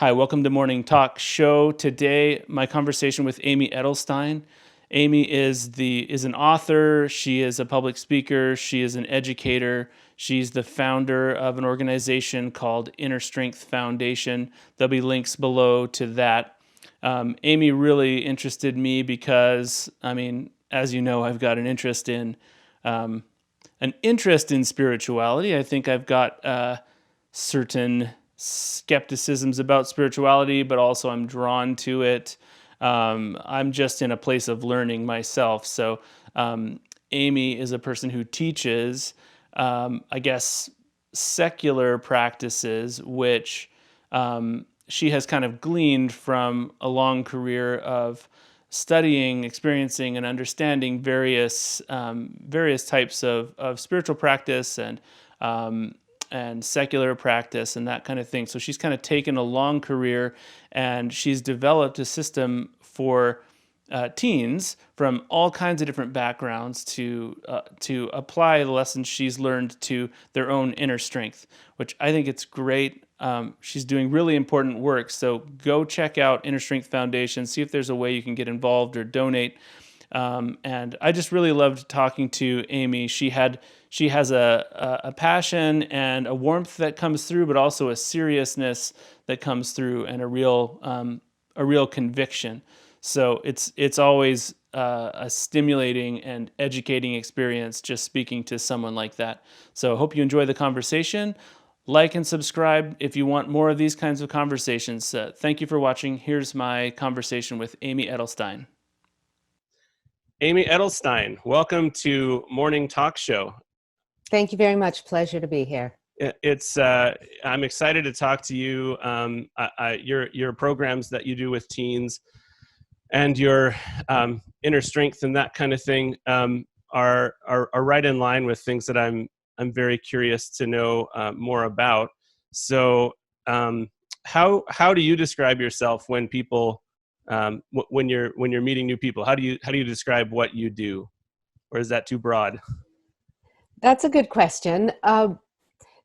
Hi, welcome to Morning Talk Show. Today, my conversation with Amy Edelstein. Amy is an author. She is a public speaker. She is an educator. She's the founder of an organization called Inner Strength Foundation. There'll be links below to that. Amy really interested me because, as you know, I've got um, an interest in spirituality. I think I've got certain skepticisms about spirituality, but also I'm drawn to it. I'm just in a place of learning myself. So, Amy is a person who teaches, I guess, secular practices, which she has kind of gleaned from a long career of studying, experiencing, and understanding various types of spiritual practice and secular practice and that kind of thing. So she's kind of taken a long career and she's developed a system for teens from all kinds of different backgrounds to apply the lessons she's learned to their own inner strength, which I think it's great. She's doing really important work. So go check out Inner Strength Foundation, see if there's a way you can get involved or donate. And I just really loved talking to Amy. She has a passion and a warmth that comes through, but also a seriousness that comes through and a real conviction. So it's always a stimulating and educating experience just speaking to someone like that. So I hope you enjoy the conversation. Like and subscribe if you want more of these kinds of conversations. Thank you for watching. Here's my conversation with Amy Edelstein. Amy Edelstein, welcome to Morning Talk Show. Thank you very much. Pleasure to be here. I'm excited to talk to you. Your programs that you do with teens and your inner strength and that kind of thing are right in line with things that I'm very curious to know more about. So, how do you describe yourself when people when you're meeting new people? How do you describe what you do, or is that too broad? That's a good question.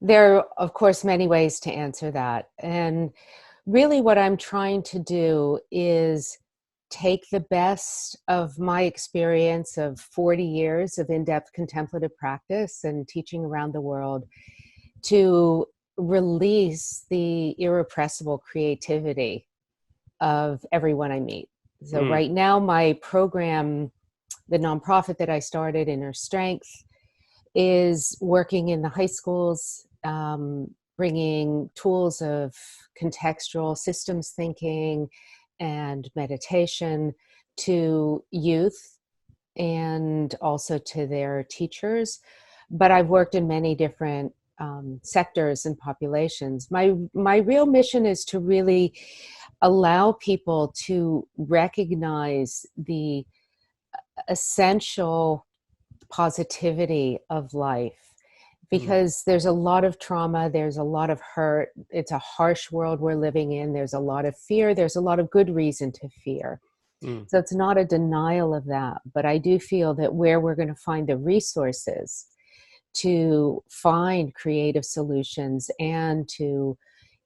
There are, of course, many ways to answer that. And really what I'm trying to do is take the best of my experience of 40 years of in-depth contemplative practice and teaching around the world to release the irrepressible creativity of everyone I meet. So right now, my program, the nonprofit that I started, Inner Strength, is working in the high schools, bringing tools of contextual systems thinking and meditation to youth and also to their teachers. But I've worked in many different sectors and populations. My real mission is to really allow people to recognize the essential positivity of life, because there's a lot of trauma, there's a lot of hurt, it's a harsh world we're living in, there's a lot of fear, there's a lot of good reason to fear. So it's not a denial of that, but I do feel that where we're going to find the resources to find creative solutions and to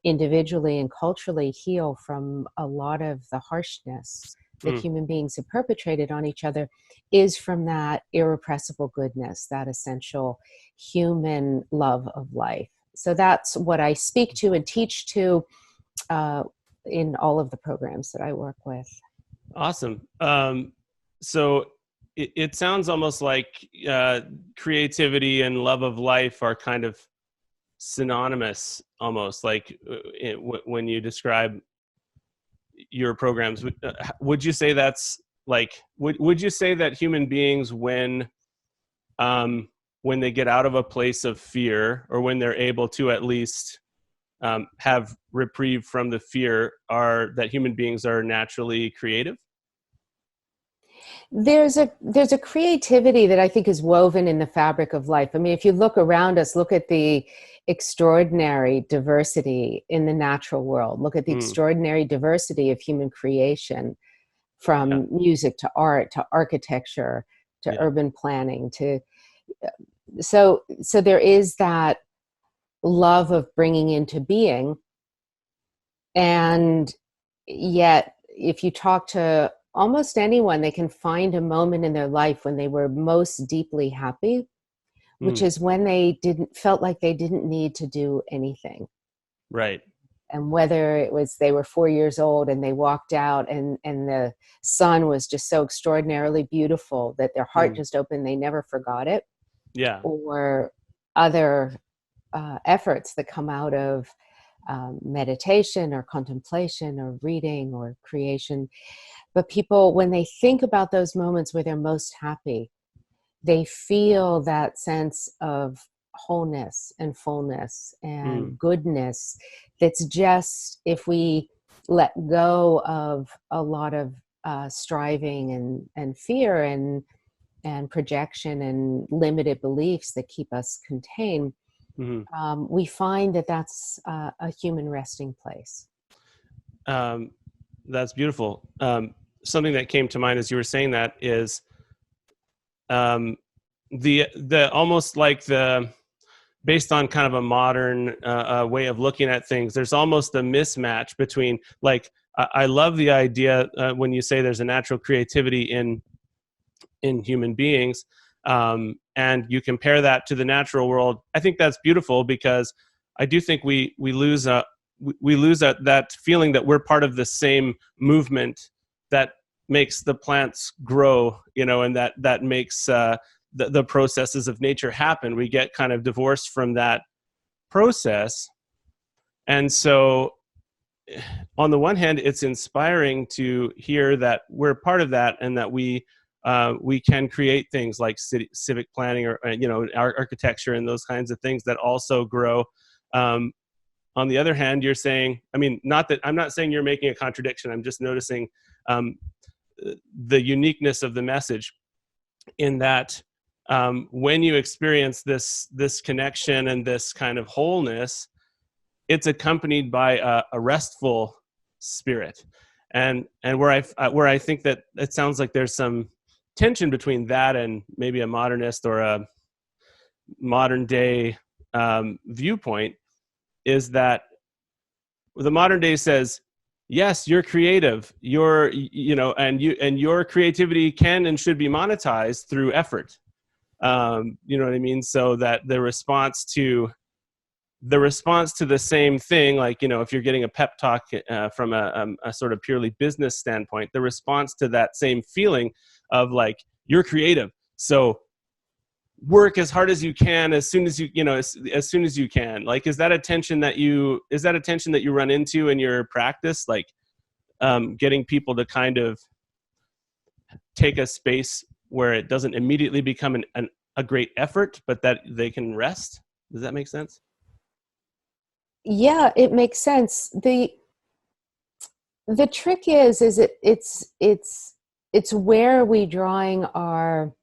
individually and culturally heal from a lot of the harshness that human beings have perpetrated on each other is from that irrepressible goodness, that essential human love of life. So that's what I speak to and teach to in all of the programs that I work with. Awesome. So it sounds almost like creativity and love of life are kind of synonymous, almost like when you describe your programs. Would you say that's like, would you say that human beings, when they get out of a place of fear, or when they're able to at least have reprieve from the fear, that human beings are naturally creative? There's a creativity that I think is woven in the fabric of life. I mean, if you look around us, look at the extraordinary diversity in the natural world. Look at the extraordinary diversity of human creation, from music to art to architecture to urban planning to so there is that love of bringing into being And yet, if you talk to almost anyone, they can find a moment in their life when they were most deeply happy, which Mm, is when they didn't felt like they didn't need to do anything. right. And whether it was they were 4 years old and they walked out and the sun was just so extraordinarily beautiful that their heart Mm, just opened, they never forgot it, yeah. or other efforts that come out of meditation or contemplation or reading or creation. But people, when they think about those moments where they're most happy, they feel that sense of wholeness and fullness Mm, and goodness that's just, if we let go of a lot of striving and fear and projection and limited beliefs that keep us contained, mhm. we find that that's a human resting place. Um, that's beautiful. Something that came to mind as you were saying that is the almost like the based on kind of a modern way of looking at things. There's almost a mismatch between like I love the idea when you say there's a natural creativity in human beings, and you compare that to the natural world. I think that's beautiful because I do think we lose that feeling that we're part of the same movement that makes the plants grow, and that makes the processes of nature happen. We get kind of divorced from that process, and so on the one hand, it's inspiring to hear that we're part of that and that we can create things like civic planning or architecture and those kinds of things that also grow. Um, on the other hand, you're saying, I mean, not that I'm not saying you're making a contradiction. I'm just noticing um, the uniqueness of the message in that when you experience this connection and this kind of wholeness, it's accompanied by a restful spirit, and where I think that it sounds like there's some tension between that and maybe a modernist or a modern day viewpoint is that the modern day says, yes, you're creative, and your creativity can and should be monetized through effort. You know what I mean? So that the response to the same thing, like, if you're getting a pep talk from a sort of purely business standpoint, the response to that same feeling of like, you're creative, so work as hard as you can, as soon as as soon as you can. Like, is that a tension that you run into in your practice, like getting people to kind of take a space where it doesn't immediately become a great effort, but that they can rest? Does that make sense? Yeah, it makes sense. The trick is it's where are we drawing our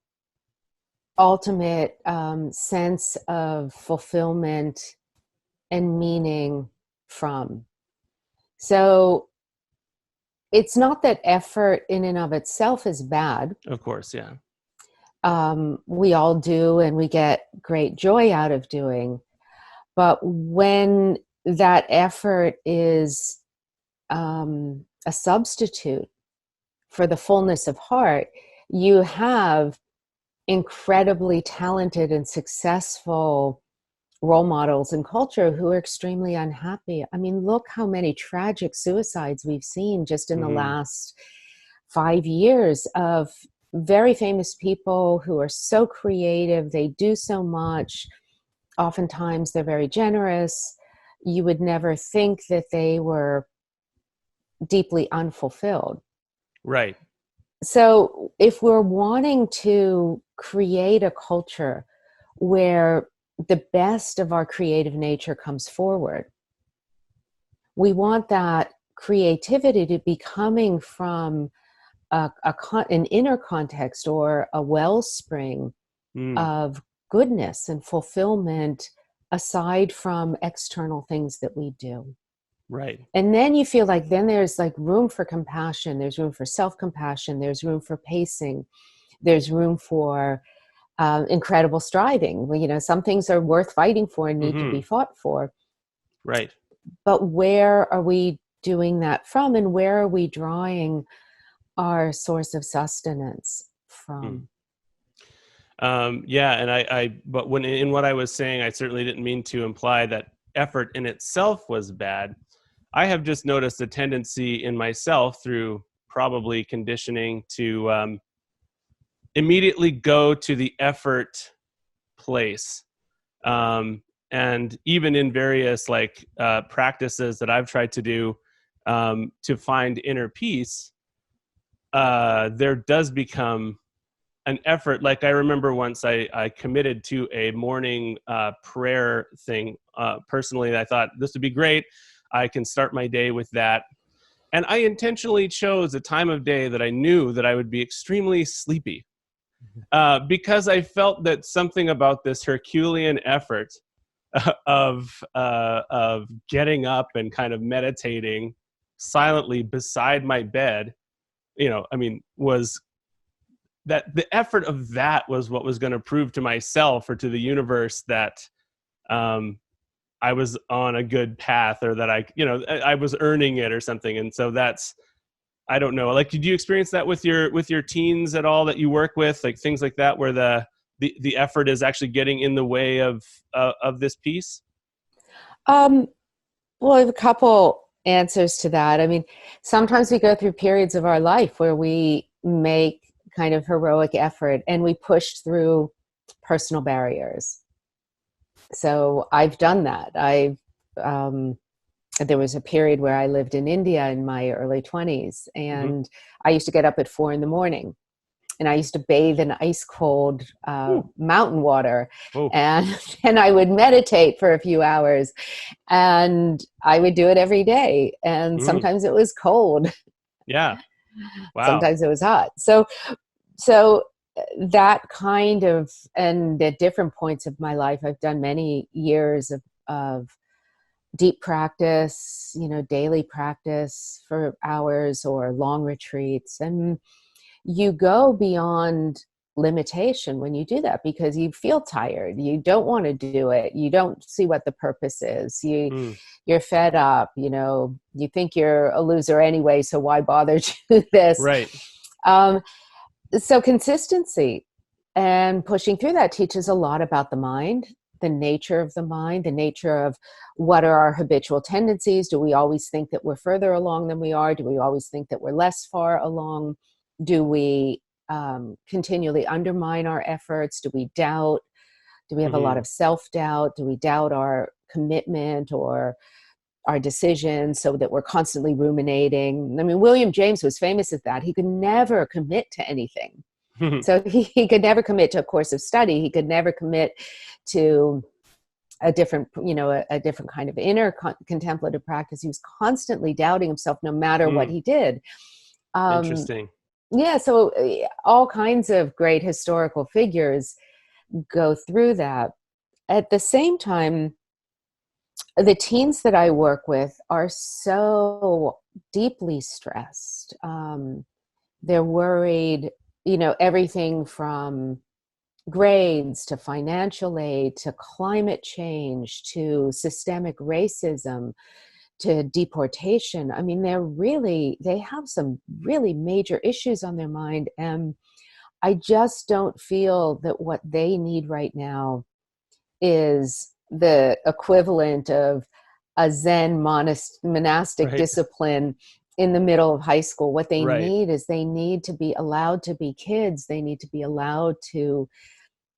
ultimate sense of fulfillment and meaning from. So it's not that effort in and of itself is bad. Of course, yeah. We all do, and we get great joy out of doing. But when that effort is a substitute for the fullness of heart, you have incredibly talented and successful role models in culture who are extremely unhappy. I mean, look how many tragic suicides we've seen just in the Mm-hmm. last 5 years of very famous people who are so creative, they do so much. Oftentimes, they're very generous. You would never think that they were deeply unfulfilled. Right. So, if we're wanting to create a culture where the best of our creative nature comes forward, we want that creativity to be coming from an inner context or a wellspring Mm, of goodness and fulfillment aside from external things that we do. right. And then you feel like then there's like room for compassion, there's room for self-compassion, there's room for pacing, there's room for incredible striving. Well, some things are worth fighting for and need to Mm-hmm. be fought for. Right. But where are we doing that from, and where are we drawing our source of sustenance Mm. from? Yeah, and but when in what I was saying, I certainly didn't mean to imply that effort in itself was bad. I have just noticed a tendency in myself through probably conditioning to immediately go to the effort place. And even in various like practices that I've tried to do to find inner peace, there does become an effort. Like I remember once I committed to a morning prayer thing. Personally, I thought this would be great. I can start my day with that. And I intentionally chose a time of day that I knew that I would be extremely sleepy because I felt that something about this Herculean effort of getting up and kind of meditating silently beside my bed, I mean, was that the effort of that was what was going to prove to myself or to the universe that um, I was on a good path, or that I was earning it or something. And so that's, I don't know. Like, did you experience that with your teens at all that you work with, like things like that, where the effort is actually getting in the way of this piece? Um, well, I have a couple answers to that. I mean, sometimes we go through periods of our life where we make kind of heroic effort and we push through personal barriers. So I've done that. Um, there was a period where I lived in India in my early 20s, Mm-hmm. and I used to get up at 4 a.m. and I used to bathe in ice cold Ooh. mountain water, Oh. and and I would meditate for a few hours, and I would do it every day. And Mm. sometimes it was cold, Yeah. Wow. sometimes it was hot. So that kind of, and at different points of my life, I've done many years of deep practice, daily practice for hours or long retreats. And you go beyond limitation when you do that because you feel tired. You don't want to do it. You don't see what the purpose is. Mm. You're fed up, you think you're a loser anyway, so why bother to do this? Right. Um, so consistency and pushing through that teaches a lot about the mind, the nature of the mind, the nature of what are our habitual tendencies. Do we always think that we're further along than we are? Do we always think that we're less far along? Do we continually undermine our efforts? Do we doubt? Do we have a lot Mm-hmm. of self-doubt? Do we doubt our commitment or our decisions, so that we're constantly ruminating? I mean, William James was famous at that. He could never commit to anything. So he could never commit to a course of study. He could never commit to a different, a different kind of inner contemplative practice. He was constantly doubting himself no matter what Mm. he did. Um, Interesting. yeah, so all kinds of great historical figures go through that. At the same time, the teens that I work with are so deeply stressed. They're worried, everything from grades to financial aid to climate change to systemic racism to deportation. I mean, they have some really major issues on their mind. And I just don't feel that what they need right now is the equivalent of a Zen monastic Right. discipline in the middle of high school. What they Right. need is they need to be allowed to be kids. They need to be allowed to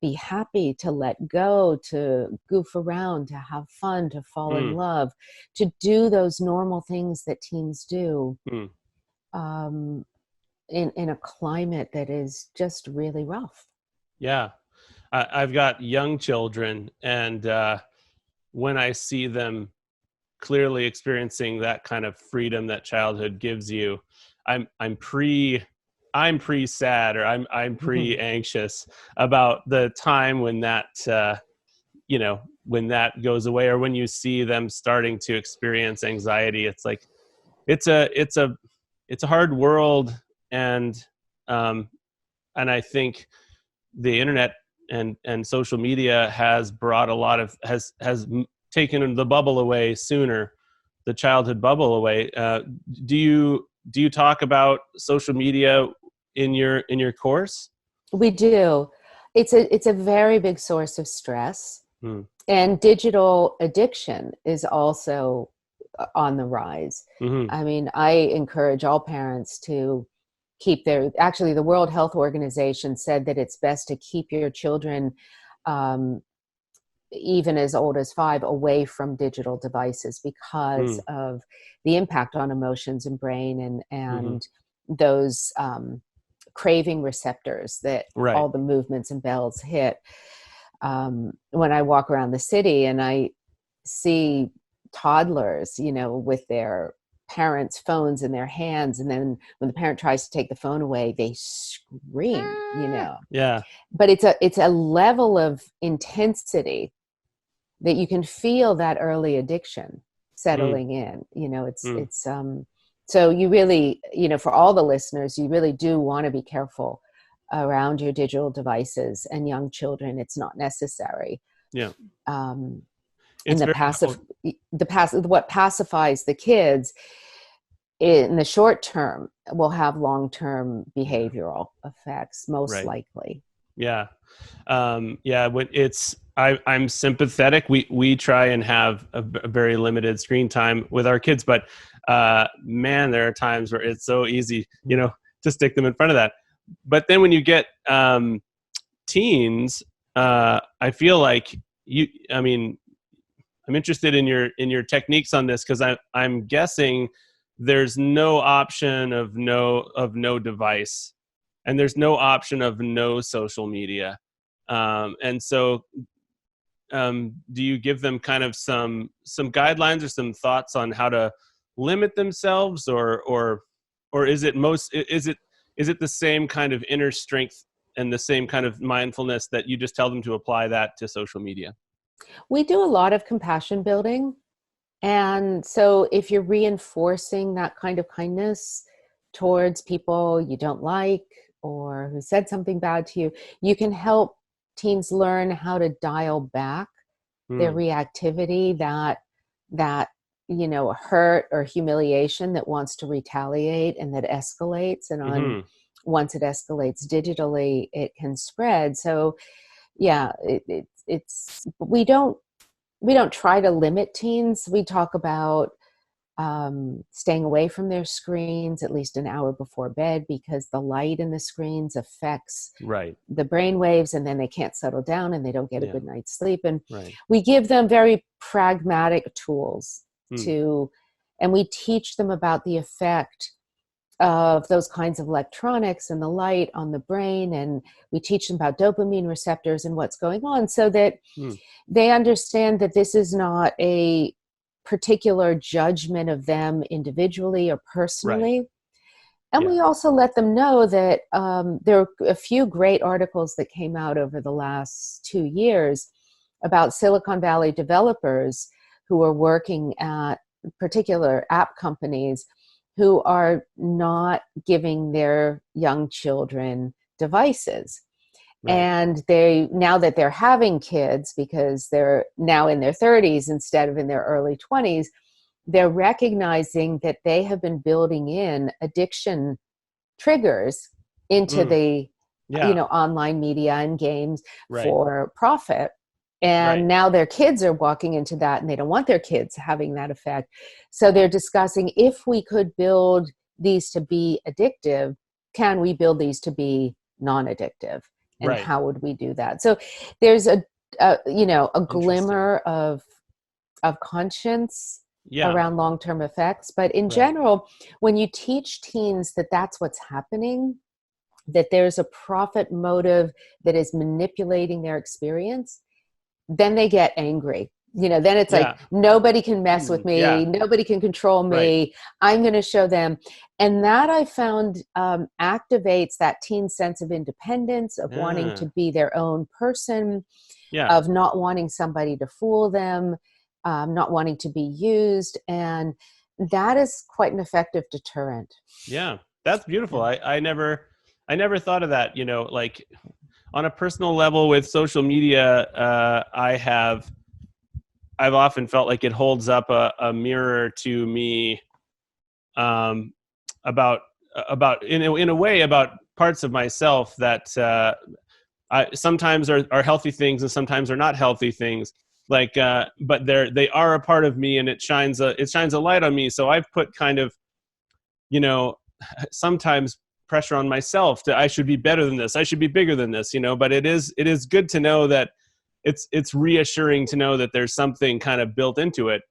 be happy, to let go, to goof around, to have fun, to fall in Mm. love, to do those normal things that teens do Mm. um, in a climate that is just really rough. Yeah. I've got young children, and when I see them clearly experiencing that kind of freedom that childhood gives you, I'm I'm pre I'm pre sad, or I'm pre anxious about the time when when that goes away, or when you see them starting to experience anxiety. It's like it's a it's a it's a hard world. And um and I think the internet and social media has brought a lot of has taken the bubble away sooner the childhood bubble away. Do you talk about social media in your course? We do. It's a very big source of stress, Mm. and digital addiction is also on the rise. Mm-hmm. I mean, I encourage all parents to keep actually, the World Health Organization said that it's best to keep your children, um, even as old as 5, away from digital devices because Mm. of the impact on emotions and brain, Mm-hmm. and those craving receptors that Right. all the movements and bells hit. When I walk around the city and I see toddlers, with their parents' phones in their hands, and then when the parent tries to take the phone away, they scream. Yeah. But it's a level of intensity that you can feel that early addiction Mm. settling in. It's Mm. it's so you really, for all the listeners, you really do want to be careful around your digital devices and young children. It's not necessary. Yeah. um, and It's very important. what pacifies the kids in the short term will have long-term Yeah. behavioral effects, most Right. likely. Yeah. Yeah. When I'm sympathetic. We try and have a very limited screen time with our kids, but man, there are times where it's so easy, to stick them in front of that. But then when you get teens, I feel like I mean, I'm interested in your techniques on this, because I'm guessing there's no option of no device, and there's no option of no social media. And so, do you give them kind of some guidelines or some thoughts on how to limit themselves, or is it the same kind of inner strength and the same kind of mindfulness that you just tell them to apply that to social media? We do a lot of compassion building. And so if you're reinforcing that kind of kindness towards people you don't like or who said something bad to you, you can help teens learn how to dial back their Hmm. reactivity, that hurt or humiliation that wants to retaliate and that escalates. And Mm-hmm. once it escalates digitally, it can spread. So yeah, it's we don't try to limit teens. We talk about staying away from their screens at least an hour before bed, because the light in the screens affects Right. the brain waves, and then they can't settle down and they don't get a Yeah. good night's sleep. And Right. we give them very pragmatic tools Hmm. and we teach them about the effect of those kinds of electronics and the light on the brain. And we teach them about dopamine receptors and what's going on, so that Hmm. they understand that this is not a particular judgment of them individually or Right. personally. And Yeah. we also let them know that there are a few great articles that came out over the last 2 years about Silicon Valley developers who are working at particular app companies who are not giving their young children devices. Right. And they, now that they're having kids, because they're now in their 30s instead of in their early 20s, they're recognizing that they have been building in addiction triggers into Mm. the Yeah. online media and games Right. for profit. Right. And now their kids are walking into that, and they don't want their kids having that effect. So they're discussing, if we could build these to be addictive, can we build these to be non-addictive? And Right. how would we do that? So there's a Interesting. glimmer of conscience Yeah. around long-term effects. But in Right. general, when you teach teens that that's what's happening, that there's a profit motive that is manipulating their experience, then they get angry. Then it's like, Yeah. nobody can mess with Yeah. me. Nobody can control Right. me. I'm going to show them. And that, I found, activates that teen sense of independence, of wanting to Ah. be their own person, Yeah. of not wanting somebody to fool them, not wanting to be used. And that is quite an effective deterrent. Yeah. That's beautiful. Yeah. I never thought of that, like on a personal level with social media. I have I've often felt like it holds up a mirror to me, about in a way about parts of myself that sometimes are healthy things and sometimes are not healthy things. Like, but they are a part of me, and it shines a light on me. So I've put kind of, you know, sometimes pressure on myself I should be better than this, I should be bigger than this, but it is good to know that it's reassuring to know that there's something kind of built into it,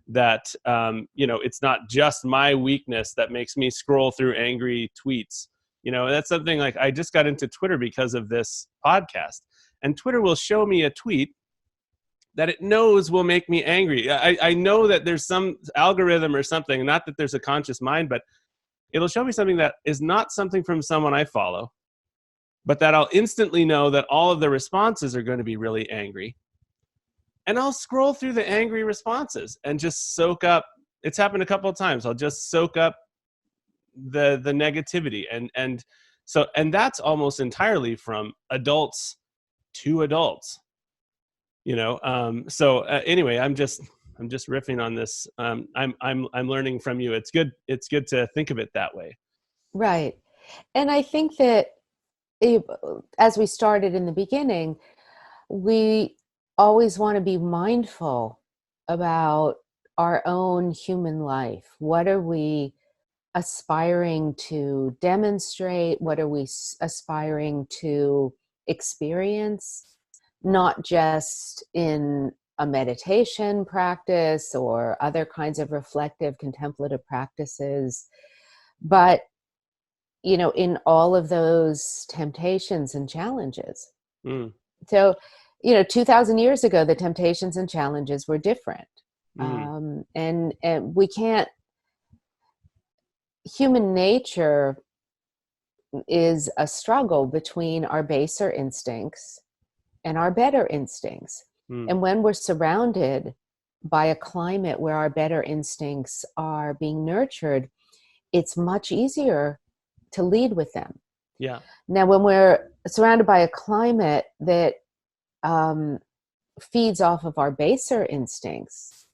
that it's not just my weakness that makes me scroll through angry tweets. That's something, like, I just got into Twitter because of this podcast, and Twitter will show me a tweet that it knows will make me angry. I know that there's some algorithm or something, not that there's a conscious mind, but it'll show me something that is not something from someone I follow, but that I'll instantly know that all of the responses are going to be really angry. And I'll scroll through the angry responses and just soak up. It's happened a couple of times. I'll just soak up the negativity. And that's almost entirely from adults to adults. Anyway, I'm just riffing on this. I'm learning from you. It's good to think of it that way. Right. And I think that as we started in the beginning, we always want to be mindful about our own human life. What are we aspiring to demonstrate? What are we aspiring to experience? Not just in a meditation practice or other kinds of reflective, contemplative practices, but in all of those temptations and challenges. So, 2,000 years ago, the temptations and challenges were different. And we can't, human nature is a struggle between our baser instincts and our better instincts. And when we're surrounded by a climate where our better instincts are being nurtured, it's much easier to lead with them. Yeah. Now, when we're surrounded by a climate that feeds off of our baser instincts,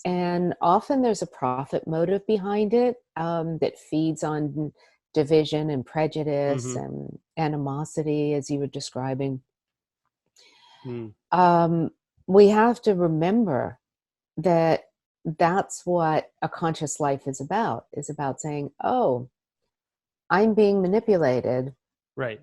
and often there's a profit motive behind it, that feeds on division and prejudice and animosity, as you were describing. We have to remember that that's what a conscious life is about saying, oh, I'm being manipulated. Right.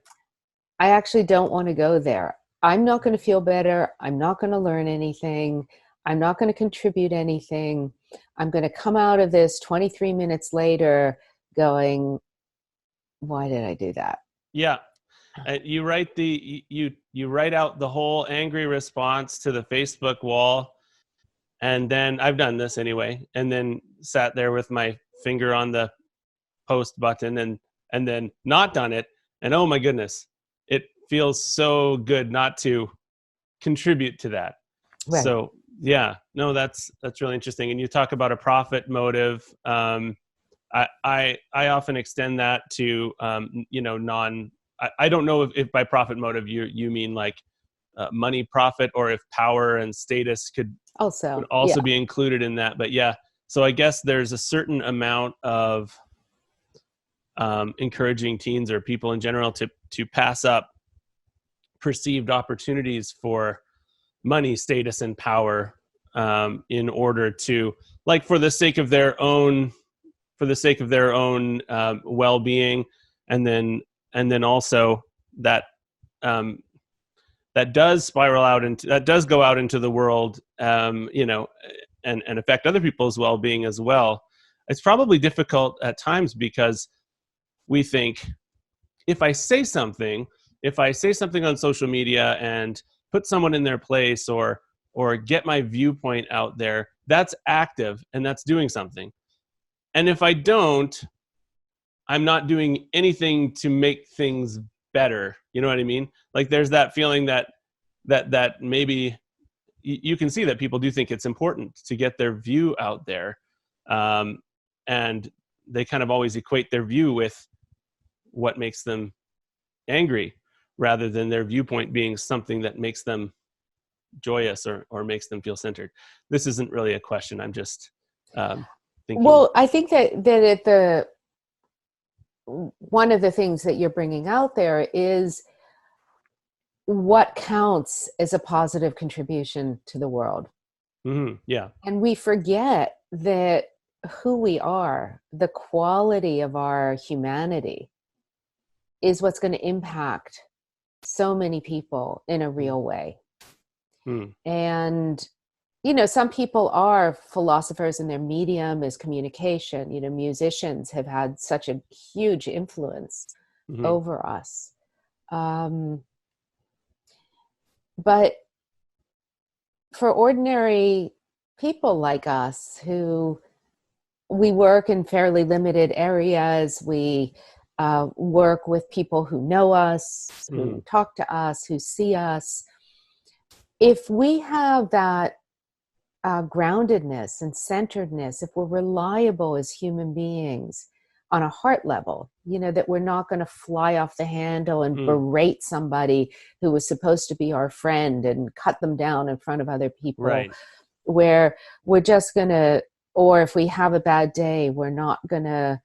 I actually don't want to go there. I'm not going to feel better. I'm not going to learn anything. I'm not going to contribute anything. I'm going to come out of this 23 minutes later going, why did I do that? Yeah. You write you write out the whole angry response to the Facebook wall, and then I've done this anyway, and then sat there with my finger on the post button and then not done it, and oh my goodness, it feels so good not to contribute to that. Right. So yeah, no, that's really interesting. And you talk about a profit motive. I often extend that to I don't know if by profit motive you mean like money profit, or if power and status could also be included in that. But yeah, so I guess there's a certain amount of encouraging teens or people in general to pass up perceived opportunities for money, status, and power in order to, like, for the sake of their own well-being, and then also that that does spiral out into, that does go out into the world, and affect other people's well-being as well. It's probably difficult at times because we think, if I say something on social media and put someone in their place, or get my viewpoint out there, that's active and that's doing something. And if I don't, I'm not doing anything to make things better. You know what I mean? Like, there's that feeling that maybe you can see that people do think it's important to get their view out there. And they kind of always equate their view with what makes them angry, rather than their viewpoint being something that makes them joyous or makes them feel centered? This isn't really a question. I'm just thinking. Well, I think that one of the things that you're bringing out there is what counts as a positive contribution to the world. Mm-hmm. Yeah. And we forget that who we are, the quality of our humanity, is what's going to impact so many people in a real way. Mm. And, some people are philosophers and their medium is communication. Musicians have had such a huge influence Mm-hmm. over us. But for ordinary people like us we work in fairly limited areas, we work with people who know us, who talk to us, who see us. If we have that groundedness and centeredness, if we're reliable as human beings on a heart level, that we're not going to fly off the handle and berate somebody who was supposed to be our friend and cut them down in front of other people, right, where we're just going to, or if we have a bad day, we're not going to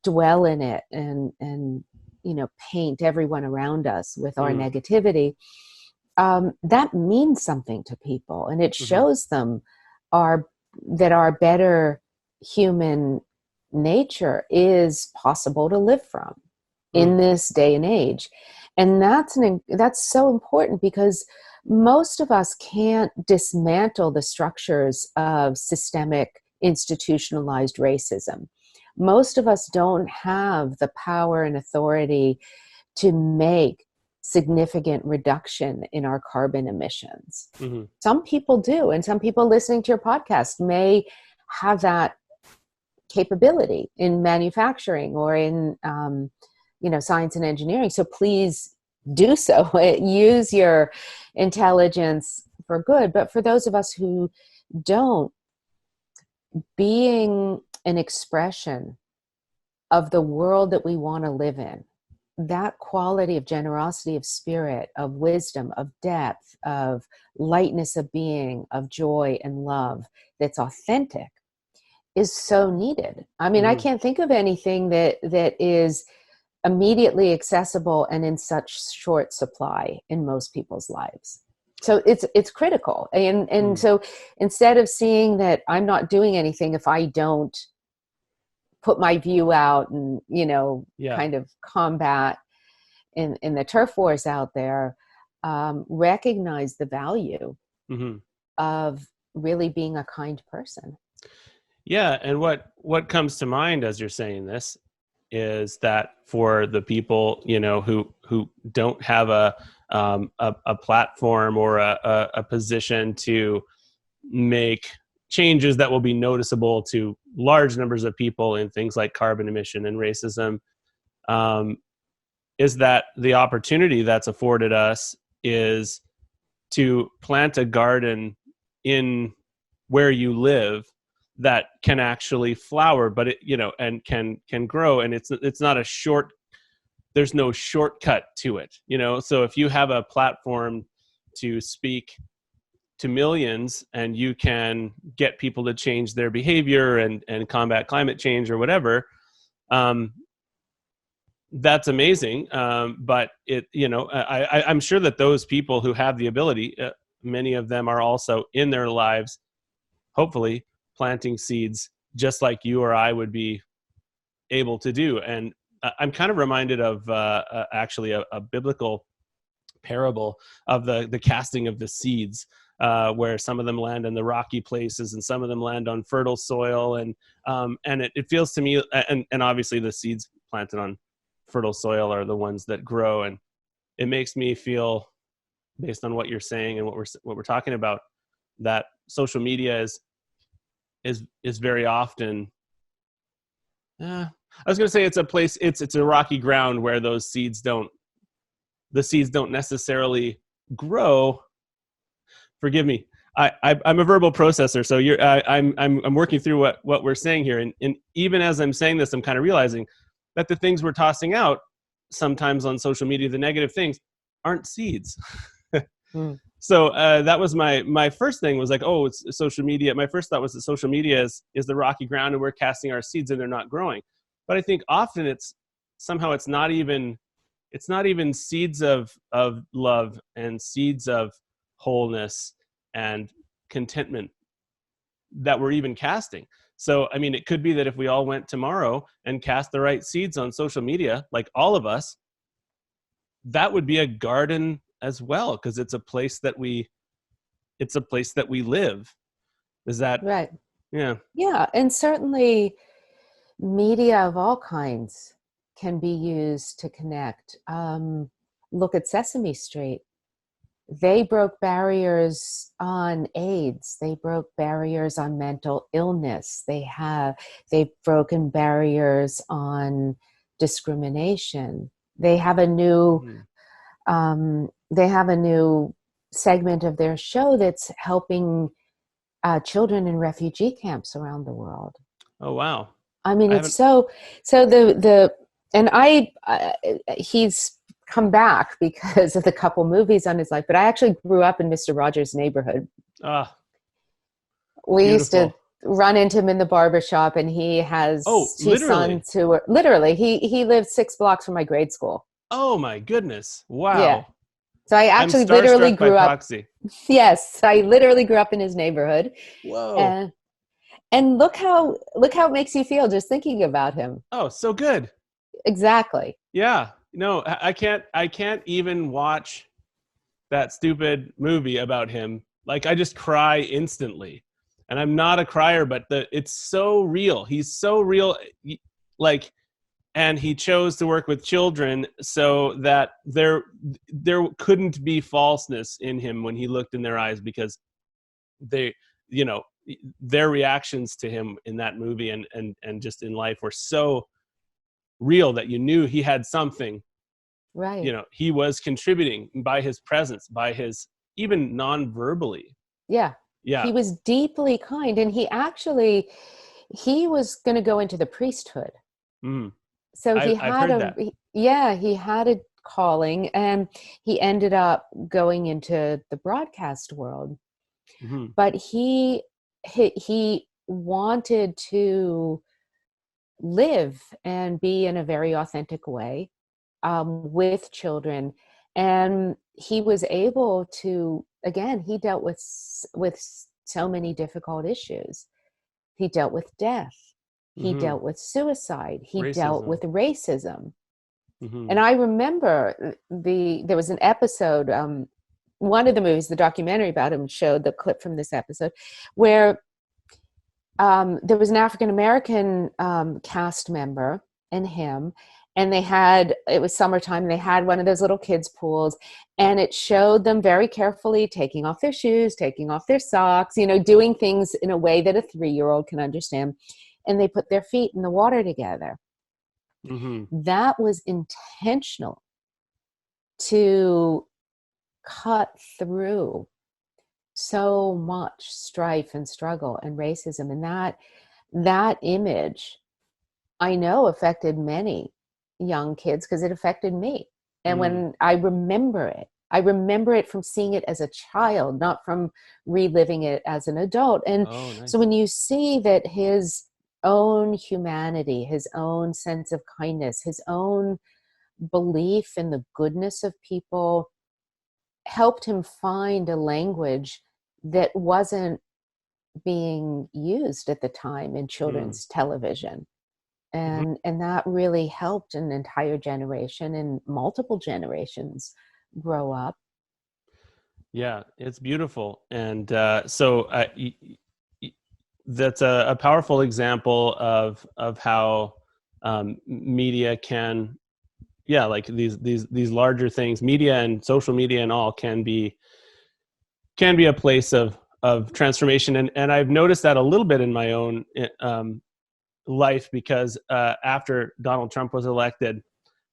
dwell in it and paint everyone around us with our negativity. That means something to people, and it shows them that our better human nature is possible to live from in this day and age. And that's so important, because most of us can't dismantle the structures of systemic institutionalized racism. Most of us don't have the power and authority to make significant reduction in our carbon emissions. Some people do, and some people listening to your podcast may have that capability in manufacturing or in science and engineering. So please do so. Use your intelligence for good. But for those of us who don't, being an expression of the world that we want to live in, that quality of generosity of spirit, of wisdom, of depth, of lightness of being, of joy and love that's authentic, is so needed. I mean, I can't think of anything that is immediately accessible and in such short supply in most people's lives. So it's critical. And so instead of seeing that I'm not doing anything if I don't put my view out and, kind of combat in the turf wars out there, recognize the value of really being a kind person. Yeah. And what comes to mind as you're saying this is that for the people, who don't have a platform or a position to make changes that will be noticeable to large numbers of people in things like carbon emission and racism, is that the opportunity that's afforded us is to plant a garden in where you live that can actually flower, but and can grow. And it's not there's no shortcut to it, So if you have a platform to speak to millions and you can get people to change their behavior and combat climate change or whatever, that's amazing. But I'm sure that those people who have the ability, many of them are also in their lives, hopefully, planting seeds just like you or I would be able to do. And I'm kind of reminded of actually a biblical parable of the casting of the seeds, where some of them land in the rocky places and some of them land on fertile soil. And it feels to me, and obviously the seeds planted on fertile soil are the ones that grow. And it makes me feel, based on what you're saying and what we're talking about, that social media is very often, I was going to say it's a place, it's a rocky ground where the seeds don't necessarily grow. Forgive me. I'm a verbal processor, so I'm working through what we're saying here, and even as I'm saying this, I'm kind of realizing that the things we're tossing out sometimes on social media, the negative things, aren't seeds. So that was my first thing, was like, oh, it's social media. My first thought was that social media is the rocky ground, and we're casting our seeds and they're not growing. But I think often it's not even seeds of love and seeds of wholeness and contentment that we're even casting. So I mean, it could be that if we all went tomorrow and cast the right seeds on social media, like all of us, that would be a garden as well, because it's a place that we live. Is that? Right. Yeah. Yeah. And certainly media of all kinds can be used to connect. Look at Sesame Street. They broke barriers on AIDS. They broke barriers on mental illness. They've broken barriers on discrimination. They have a new segment of their show that's helping children in refugee camps around the world. Oh wow. I mean, I it's haven't. so he's come back because of the couple movies on his life, but I actually grew up in Mr. Rogers' neighborhood. Ah, We used to beautiful. run into him in the barber shop, and he has Oh, two literally. sons who were literally, he lived 6 blocks from my grade school. Oh my goodness. Yeah. Wow. So I I'm actually literally starstruck by grew up, proxy. yes, I literally grew up in his neighborhood. Whoa. And look how it makes you feel just thinking about him. Oh, so good. Exactly. Yeah. No, I can't even watch that stupid movie about him. Like, I just cry instantly. And I'm not a crier, but it's so real. He's so real. Like, and he chose to work with children so that there couldn't be falseness in him when he looked in their eyes, because they, you know, their reactions to him in that movie and just in life were so real that you knew he had something. Right. He was contributing by his presence, by his, even non-verbally. Yeah. Yeah. He was deeply kind, and he was going to go into the priesthood. Mm. So I've heard that. he had a calling, and he ended up going into the broadcast world. Mm-hmm. But he wanted to live and be in a very authentic way with children, and he was able to, again, he dealt with so many difficult issues. He dealt with death, he Mm-hmm. dealt with suicide, he dealt Racism. with racism. Mm-hmm. And I remember there was an episode, one of the movies, the documentary about him, showed the clip from this episode where there was an African-American cast member and him, and it was summertime, and they had one of those little kids pools, and it showed them very carefully taking off their shoes, taking off their socks, doing things in a way that a 3-year-old can understand. And they put their feet in the water together. Mm-hmm. That was intentional to cut through so much strife and struggle and racism. And that image, I know, affected many young kids because it affected me. And when I remember it from seeing it as a child, not from reliving it as an adult. And nice. So when you see that his own humanity, his own sense of kindness, his own belief in the goodness of people helped him find a language that wasn't being used at the time in children's television. And that really helped an entire generation and multiple generations grow up. Yeah, it's beautiful. And that's a powerful example of how media can, like these larger things, media and social media and all, can be a place of transformation. And I've noticed that a little bit in my own life, because after Donald Trump was elected,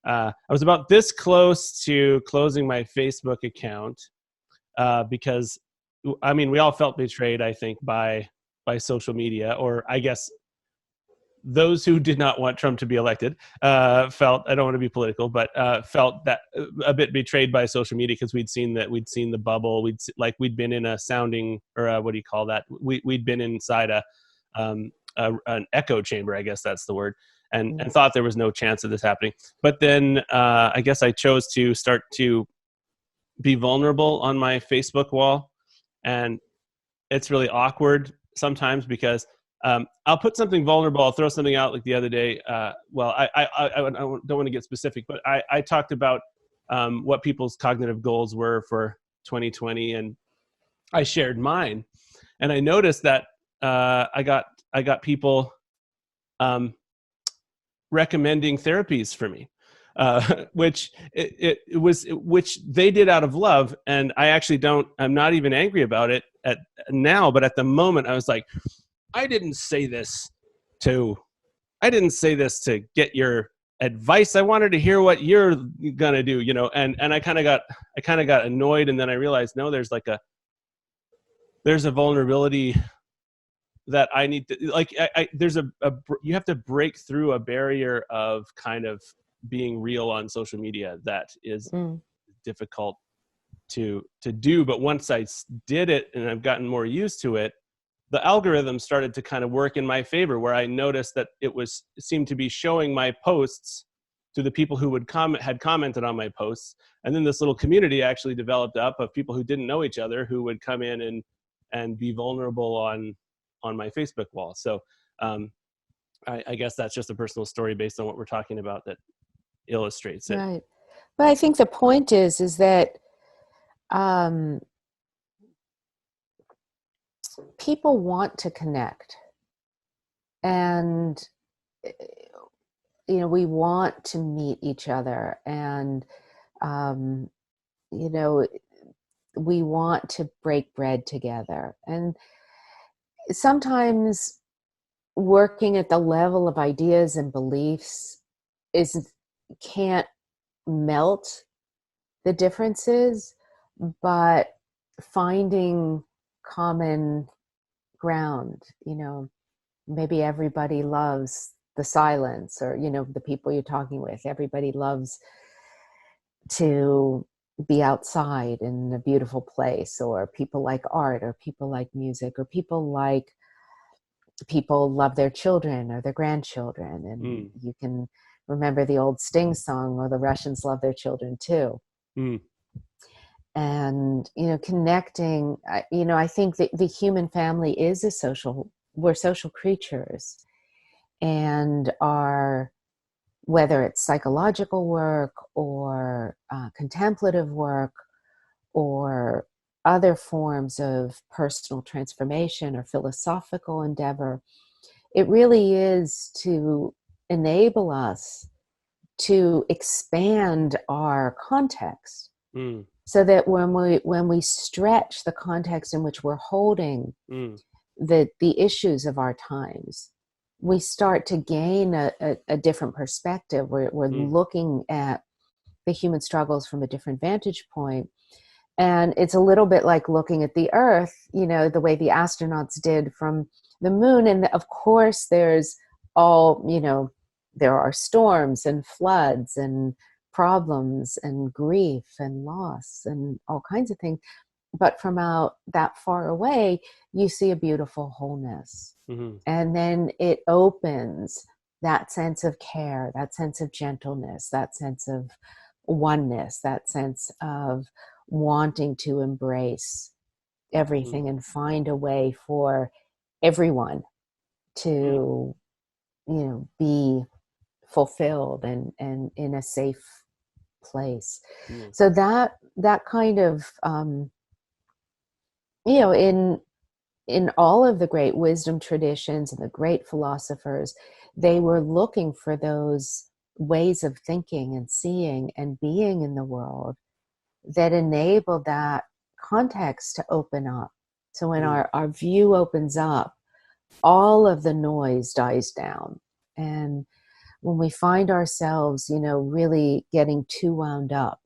I was about this close to closing my Facebook account, because we all felt betrayed, I think, by social media, or I guess those who did not want Trump to be elected felt, I don't want to be political, but felt that a bit betrayed by social media, because we'd seen the bubble, we'd been in a sounding, or what do you call that? We'd been inside an echo chamber, I guess that's the word, and thought there was no chance of this happening. But then I guess I chose to start to be vulnerable on my Facebook wall, and it's really awkward sometimes because I'll put something vulnerable. I'll throw something out, like the other day. Well, I don't want to get specific, but I talked about what people's cognitive goals were for 2020, and I shared mine, and I noticed that I got people recommending therapies for me, which which they did out of love, and I'm not even angry about it now, but at the moment I was like, I didn't say this to get your advice. I wanted to hear what you're gonna do, and I kind of got annoyed, and then I realized, no, there's a vulnerability that I need to, like, you have to break through a barrier of kind of being real on social media that is difficult to do. But once I did it and I've gotten more used to it, the algorithm started to kind of work in my favor, where I noticed that it seemed to be showing my posts to the people who had commented on my posts. And then this little community actually developed up of people who didn't know each other, who would come in and be vulnerable on my Facebook wall. So I guess that's just a personal story based on what we're talking about that illustrates it. Right. But I think the point is that people want to connect, and we want to meet each other, and we want to break bread together. And sometimes working at the level of ideas and beliefs can't melt the differences, but finding common ground, maybe everybody loves the silence, or the people you're talking with, everybody loves to be outside in a beautiful place, or people like art, or people like music, or people love their children or their grandchildren, and you can remember the old Sting song, or the Russians love their children too. And connecting, I think that the human family is we're social creatures, and whether it's psychological work, or contemplative work, or other forms of personal transformation or philosophical endeavor, it really is to enable us to expand our context, so that when we stretch the context in which we're holding the issues of our times, we start to gain a different perspective. We're looking at the human struggles from a different vantage point. And it's a little bit like looking at the Earth, the way the astronauts did from the moon. And of course, there's there are storms and floods and problems and grief and loss and all kinds of things. But from out that far away, you see a beautiful wholeness. And then it opens that sense of care, that sense of gentleness, that sense of oneness, that sense of wanting to embrace everything and find a way for everyone to be fulfilled and in a safe place. So that kind of in all of the great wisdom traditions and the great philosophers, they were looking for those ways of thinking and seeing and being in the world that enable that context to open up. So when our view opens up, all of the noise dies down. And when we find ourselves, really getting too wound up,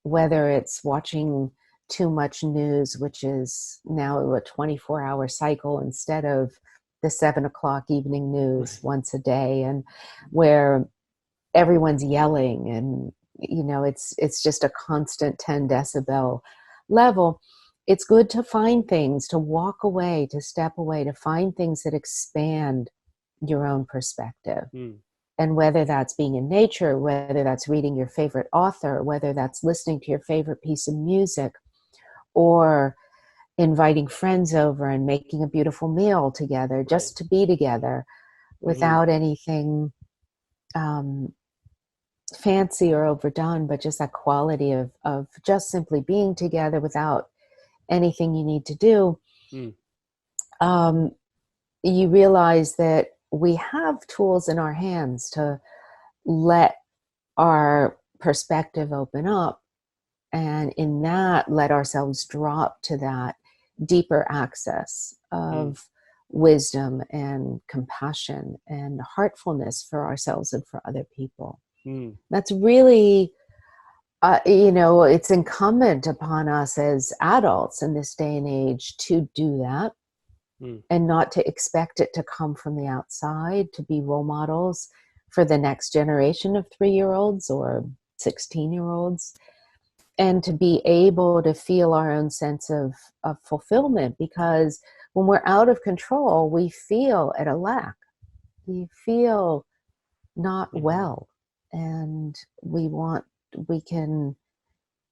whether it's watching too much news, which is now a 24-hour cycle instead of the 7 o'clock evening news once a day, and where everyone's yelling, and it's just a constant 10 decibel level. It's good to find things, to walk away, to step away, to find things that expand your own perspective. And whether that's being in nature, whether that's reading your favorite author, whether that's listening to your favorite piece of music, or inviting friends over and making a beautiful meal together, just to be together without anything fancy or overdone, but just that quality of just simply being together without anything you need to do. You realize that we have tools in our hands to let our perspective open up, and in that let ourselves drop to that deeper access of wisdom and compassion and heartfulness for ourselves and for other people. That's really, it's incumbent upon us as adults in this day and age to do that, and not to expect it to come from the outside, to be role models for the next generation of 3-year-olds or 16-year-olds, and to be able to feel our own sense of fulfillment. Because when we're out of control, we feel at a lack. We feel not well. And we can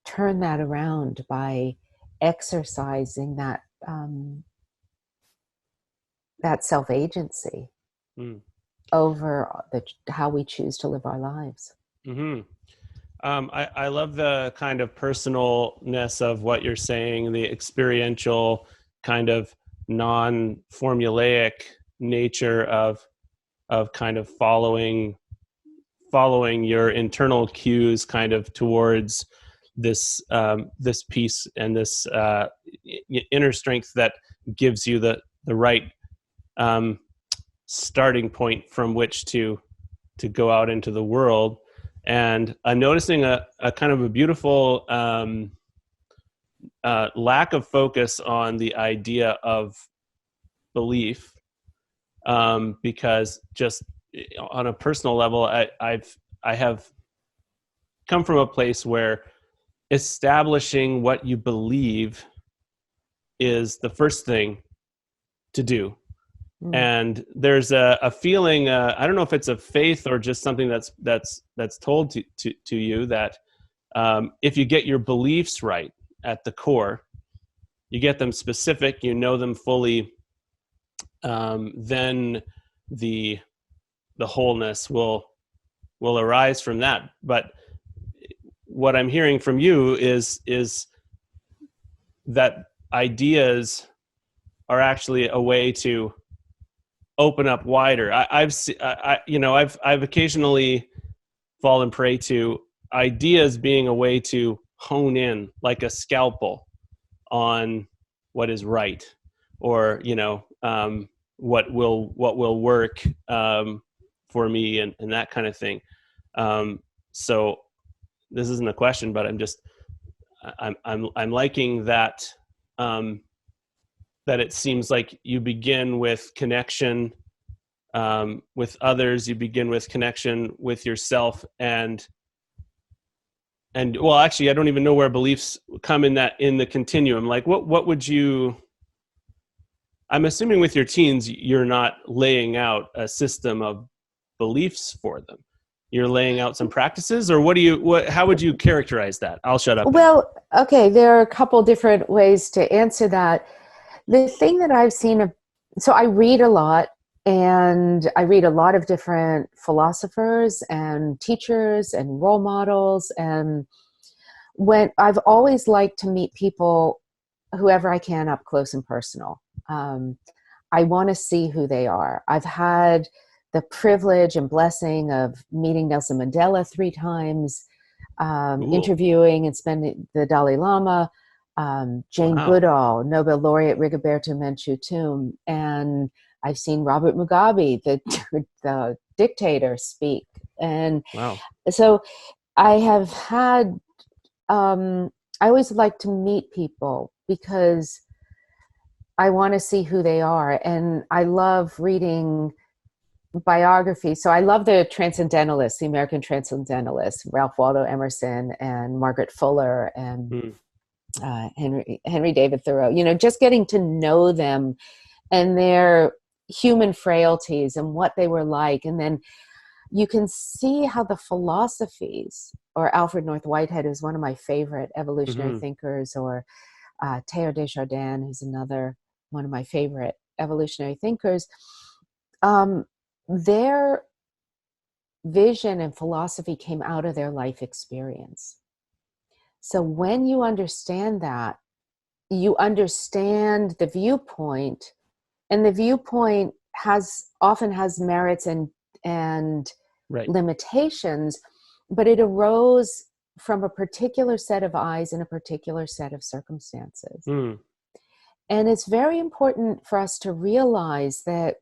turn that around by exercising that self-agency over how we choose to live our lives. I love the kind of personalness of what you're saying, the experiential kind of non-formulaic nature of kind of following your internal cues kind of towards this this peace and this inner strength that gives you the right starting point from which to go out into the world. And I'm noticing a kind of a beautiful lack of focus on the idea of belief, because just on a personal level, I have come from a place where establishing what you believe is the first thing to do. And there's a feeling, I don't know if it's a faith or just something that's told to you that if you get your beliefs right at the core, you get them specific, you know them fully, then the wholeness will arise from that. But what I'm hearing from you is that ideas are actually a way to open up wider. I've occasionally fallen prey to ideas being a way to hone in like a scalpel on what is right, or what will work for me, and that kind of thing. So this isn't a question, but I'm liking that. That it seems like you begin with connection with others, you begin with connection with yourself, and well, actually, I don't even know where beliefs come in the continuum. Like, what would you? I'm assuming with your teens, you're not laying out a system of beliefs for them. You're laying out some practices, or how would you characterize that? I'll shut up. Well, okay, there are a couple different ways to answer that. The thing that I've seen, so I read a lot, and I read a lot of different philosophers and teachers and role models. And when I've always liked to meet people, whoever I can, up close and personal. I want to see who they are. I've had the privilege and blessing of meeting Nelson Mandela 3 times, interviewing and spending the Dalai Lama, Jane Goodall, Nobel laureate Rigoberto Menchú tomb, and I've seen Robert Mugabe, the dictator, speak. And so I have had, I always like to meet people, because I want to see who they are. And I love reading biographies. So I love the transcendentalists, the American transcendentalists, Ralph Waldo Emerson and Margaret Fuller and Mm. Henry David Thoreau, just getting to know them and their human frailties and what they were like. And then you can see how the philosophies, or Alfred North Whitehead is one of my favorite evolutionary Mm-hmm. thinkers, or Teilhard de Chardin, who's another one of my favorite evolutionary thinkers. Their vision and philosophy came out of their life experience. So when you understand that, you understand the viewpoint, and the viewpoint often has merits and Right. limitations, but it arose from a particular set of eyes in a particular set of circumstances. Mm. And it's very important for us to realize that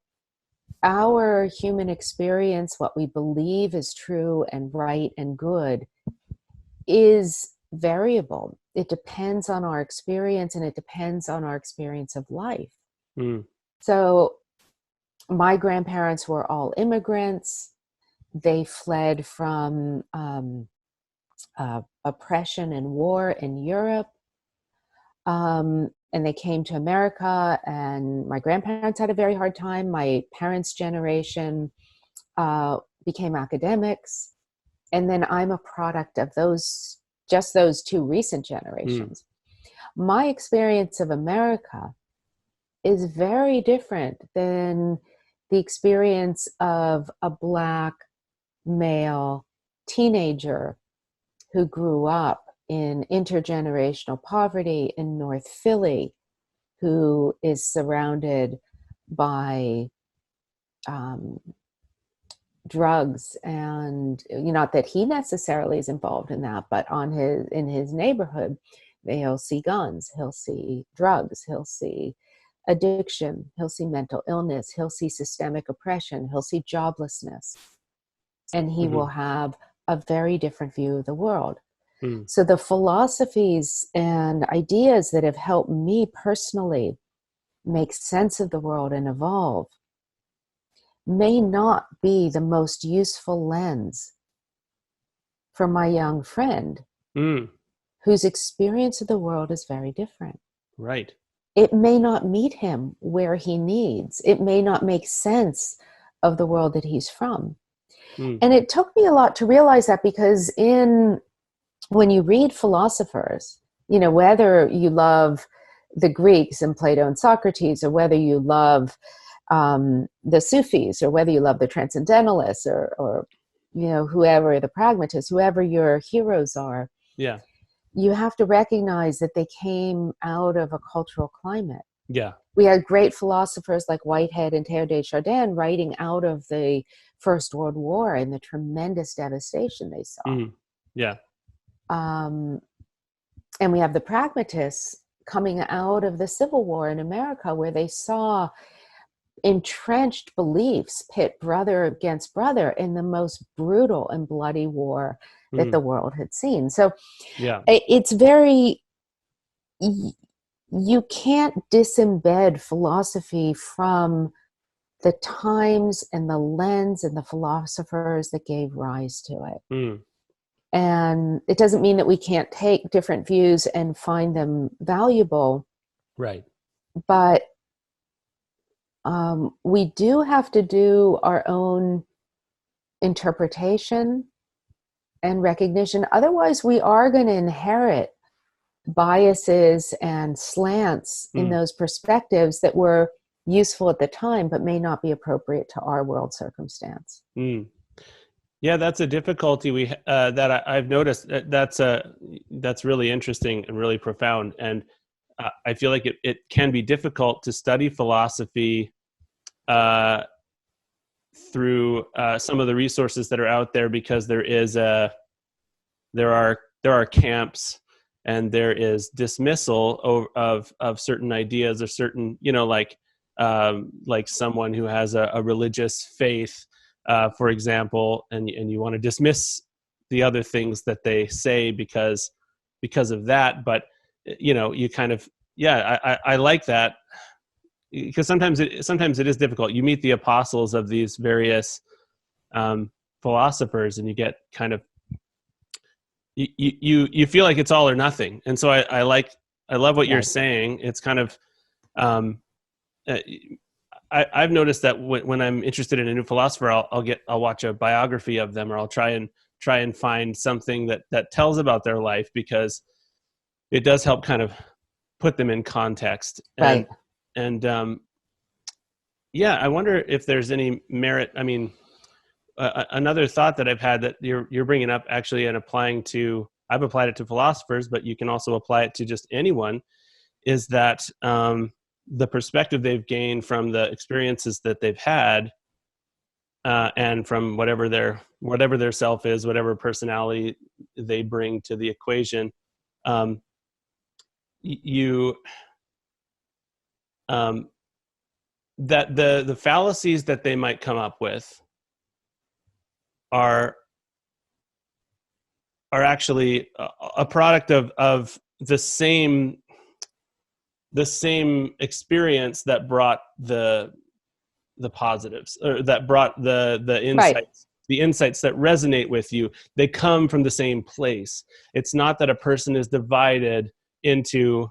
our human experience, what we believe is true and right and good, is variable. It depends on our experience, and it depends on our experience of life. Mm. So my grandparents were all immigrants. They fled from oppression and war in Europe. And they came to America, and my grandparents had a very hard time. My parents' generation became academics. And then I'm a product of just those two recent generations. My experience of America is very different than the experience of a Black male teenager who grew up in intergenerational poverty in North Philly, who is surrounded by drugs, and not that he necessarily is involved in that, but in his neighborhood, he'll see guns, he'll see drugs, he'll see addiction, he'll see mental illness, he'll see systemic oppression, he'll see joblessness, and he will have a very different view of the world. So the philosophies and ideas that have helped me personally make sense of the world and evolve may not be the most useful lens for my young friend whose experience of the world is very different. Right. It may not meet him where he needs. It may not make sense of the world that he's from. And it took me a lot to realize that, because when you read philosophers, whether you love the Greeks and Plato and Socrates, or whether you love the Sufis, or whether you love the Transcendentalists, or whoever the pragmatists, whoever your heroes are, you have to recognize that they came out of a cultural climate. Yeah. We had great philosophers like Whitehead and Teilhard de Chardin writing out of the First World War and the tremendous devastation they saw. Yeah. And we have the pragmatists coming out of the Civil War in America, where they saw entrenched beliefs pit brother against brother in the most brutal and bloody war that the world had seen. So it's very, you can't disembed philosophy from the times and the lens and the philosophers that gave rise to it. And it doesn't mean that we can't take different views and find them valuable. Right. But we do have to do our own interpretation and recognition. Otherwise, we are going to inherit biases and slants in those perspectives that were useful at the time, but may not be appropriate to our world circumstance. Yeah, that's a difficulty that I've noticed. That's really interesting and really profound. And I feel like it can be difficult to study philosophy through some of the resources that are out there, because there are camps, and there is dismissal of certain ideas, or certain, like someone who has a religious faith, for example, and you want to dismiss the other things that they say because of that. But you kind of, I like that. because sometimes it is difficult. You meet the apostles of these various philosophers, and you get kind of you feel like it's all or nothing. And so I love what you're Right. saying. It's kind of um, I've noticed that when I'm interested in a new philosopher, I'll watch a biography of them, or I'll try and find something that tells about their life, because it does help kind of put them in context. Right. And yeah, I wonder if there's any merit. I mean, another thought that I've had that you're bringing up, actually, and applying to, I've applied it to philosophers, but you can also apply it to just anyone, is that the perspective they've gained from the experiences that they've had, and from whatever their self is, whatever personality they bring to the equation, you that the fallacies that they might come up with are actually a product of the same experience that brought the positives, or that brought the Right. insights that resonate with you. They come from the same place. It's not that a person is divided into,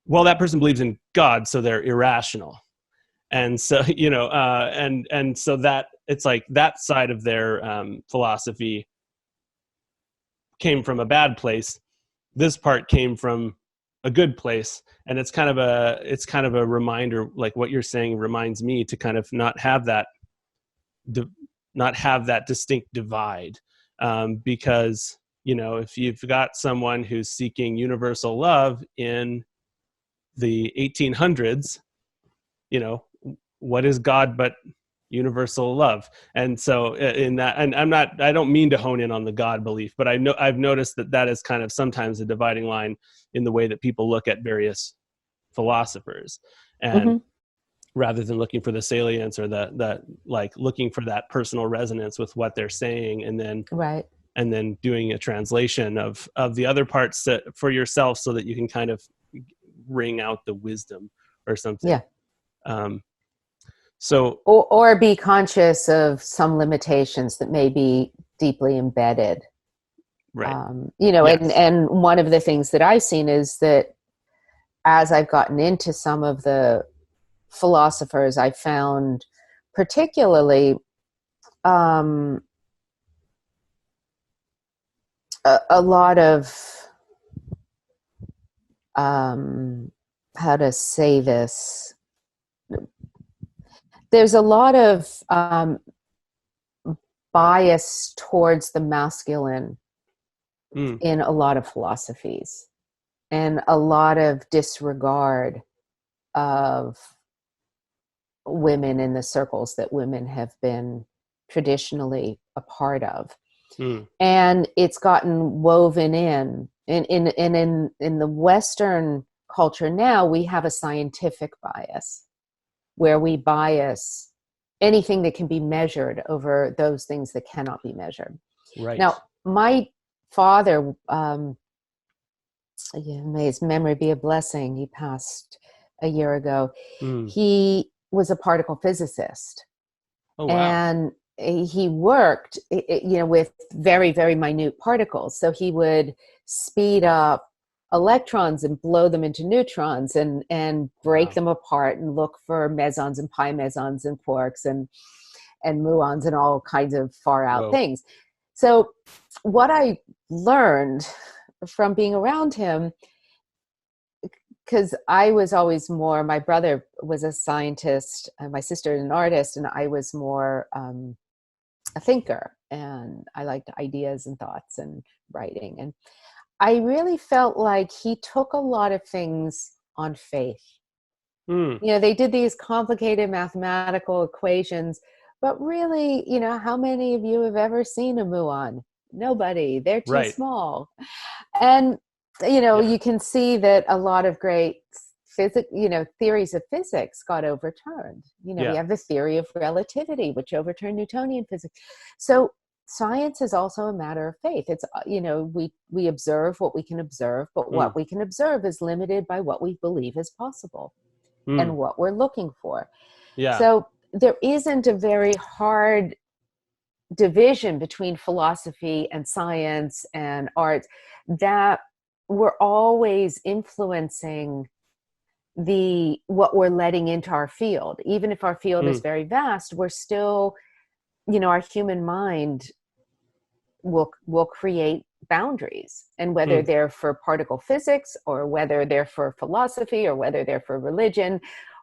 well, that person believes in God, so they're irrational. And so, and so that it's like that side of their philosophy came from a bad place. This part came from a good place. And it's kind of a reminder, like what you're saying reminds me to kind of not have that distinct divide. Because, if you've got someone who's seeking universal love in the 1800s, what is God but universal love? And so in that, and I don't mean to hone in on the God belief, but I've noticed that is kind of sometimes a dividing line in the way that people look at various philosophers, and rather than looking for the salience, or that like looking for that personal resonance with what they're saying, and then doing a translation of the other parts for yourself, so that you can kind of wring out the wisdom or something. Yeah. So, or be conscious of some limitations that may be deeply embedded. right. Yes. And one of the things that I've seen is that as I've gotten into some of the philosophers, I found particularly a lot of, how to say this, there's a lot of bias towards the masculine in a lot of philosophies, and a lot of disregard of women in the circles that women have been traditionally a part of. And it's gotten woven in the Western culture. Now we have a scientific bias, where we bias anything that can be measured over those things that cannot be measured. Right. Now, my father, may his memory be a blessing, he passed a year ago. He was a particle physicist. Oh, wow. And he worked, with very, very minute particles. So he would speed up electrons and blow them into neutrons, and break them apart, and look for mesons and pi mesons and quarks and muons and all kinds of far out things. So what I learned from being around him, because I was always more, my brother was a scientist, and my sister an artist, and I was more a thinker, and I liked ideas and thoughts and writing. And I really felt like he took a lot of things on faith. They did these complicated mathematical equations, but really, how many of you have ever seen a muon? Nobody. They're too small. And you can see that a lot of great theories of physics got overturned. We have the theory of relativity, which overturned Newtonian physics. So science is also a matter of faith. It's, we observe what we can observe, but what we can observe is limited by what we believe is possible. and what we're looking for. Yeah. So there isn't a very hard division between philosophy and science and arts, that we're always influencing what we're letting into our field. Even if our field is very vast, we're still, our human mind will create boundaries, and whether they're for particle physics, or whether they're for philosophy, or whether they're for religion,